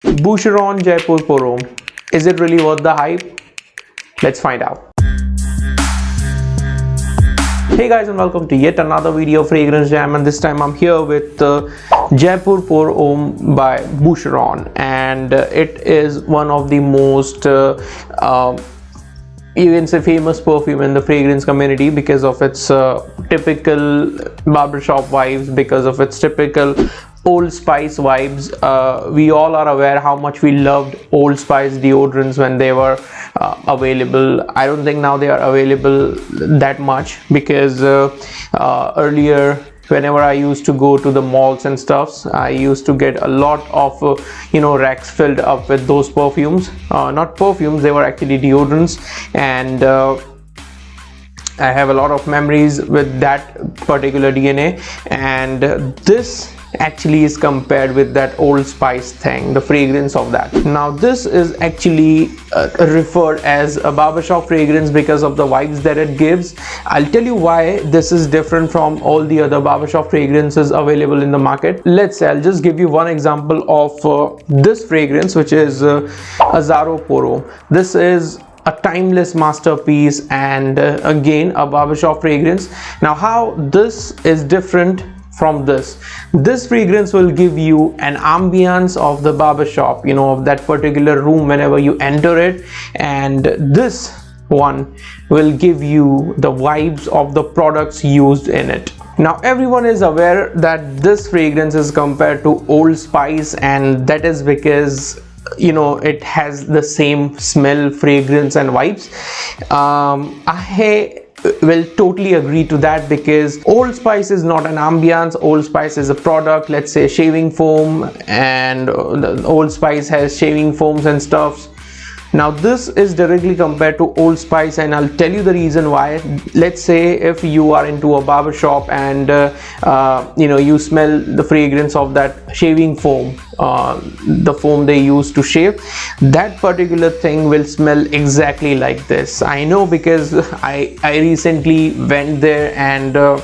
Boucheron Jaipur Porom. Is it really worth the hype? Let's find out. Hey guys, and welcome to yet another video of Fragrance Jam, and this time I'm here with Jaipur Pour Homme by Boucheron, and it is one of the most you can say famous perfume in the fragrance community because of its typical barbershop vibes, because of its typical Old Spice vibes. We all are aware how much we loved Old Spice deodorants when they were available. I don't think now they are available that much because earlier, whenever I used to go to the malls and stuffs, I used to get a lot of racks filled up with those perfumes. Not perfumes, they were actually deodorants, and I have a lot of memories with that particular DNA. And this actually is compared with that Old Spice thing, the fragrance of that. Now this is actually referred as a barbershop fragrance because of the vibes that it gives. I'll tell you why this is different from all the other barbershop fragrances available in the market. Let's say I'll just give you one example of this fragrance, which is Jaipur Pour Homme. This is a timeless masterpiece and again a barbershop fragrance. Now how this is different from this fragrance will give you an ambience of the barbershop, of that particular room whenever you enter it, and this one will give you the vibes of the products used in it. Now everyone is aware that this fragrance is compared to Old Spice, and that is because it has the same smell, fragrance and vibes. I will totally agree to that because Old Spice is not an ambience. Old Spice is a product, let's say shaving foam, and Old Spice has shaving foams and stuff. Now this is directly compared to Old Spice, and I'll tell you the reason why. Let's say if you are into a barbershop and you smell the fragrance of that shaving foam, the foam they use to shave, that particular thing will smell exactly like this. I know because I recently went there and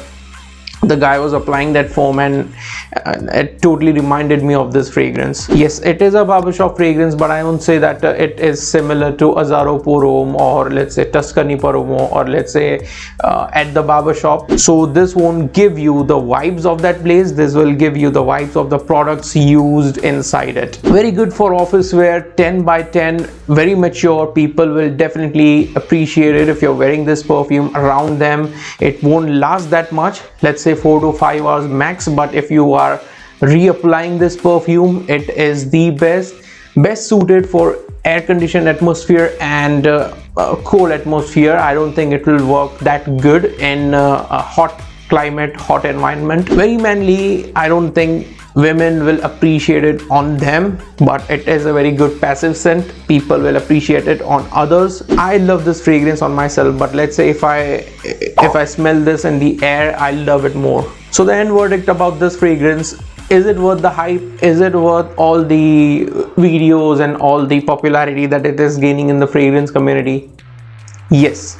the guy was applying that foam, and it totally reminded me of this fragrance. Yes, it is a barbershop fragrance, but I won't say that it is similar to Jaipur Pour Homme or let's say Tuscany Promo or let's say at the barbershop. So this won't give you the vibes of that place. This will give you the vibes of the products used inside it. Very good for office wear, 10 by 10, very mature. People will definitely appreciate it if you're wearing this perfume around them. It won't last that much, let's say 4 to 5 hours max, but if you are reapplying this perfume, it is the best suited for air conditioned atmosphere and cold atmosphere. I don't think it will work that good in a hot climate, hot environment. Very manly. I don't think women will appreciate it on them, but it is a very good passive scent. People will appreciate it on others. I love this fragrance on myself, but let's say if I smell this in the air, I love it more. So the end verdict about this fragrance: is it worth the hype? Is it worth all the videos and all the popularity that it is gaining in the fragrance community? Yes.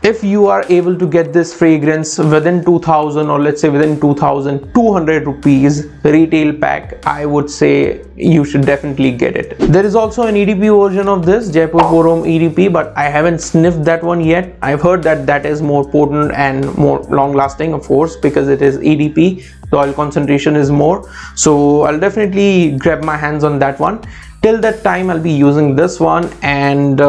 If you are able to get this fragrance within 2000 or let's say within 2200 rupees retail pack, I would say you should definitely get it. There is also an EDP version of this, Jaipur Pour Homme EDP, but I haven't sniffed that one yet. I've heard that that is more potent and more long lasting, of course, because it is EDP. The oil concentration is more. So I'll definitely grab my hands on that one. Till that time, I'll be using this one, and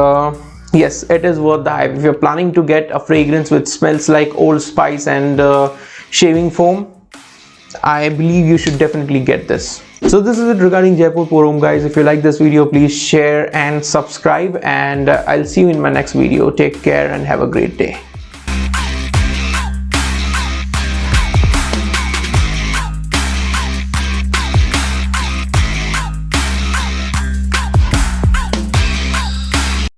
yes, it is worth the hype. If you're planning to get a fragrance which smells like Old Spice and shaving foam, I believe you should definitely get this. So this is it regarding Jaipur Pour Homme, guys. If you like this video, please share and subscribe, and I'll see you in my next video. Take care and have a great day.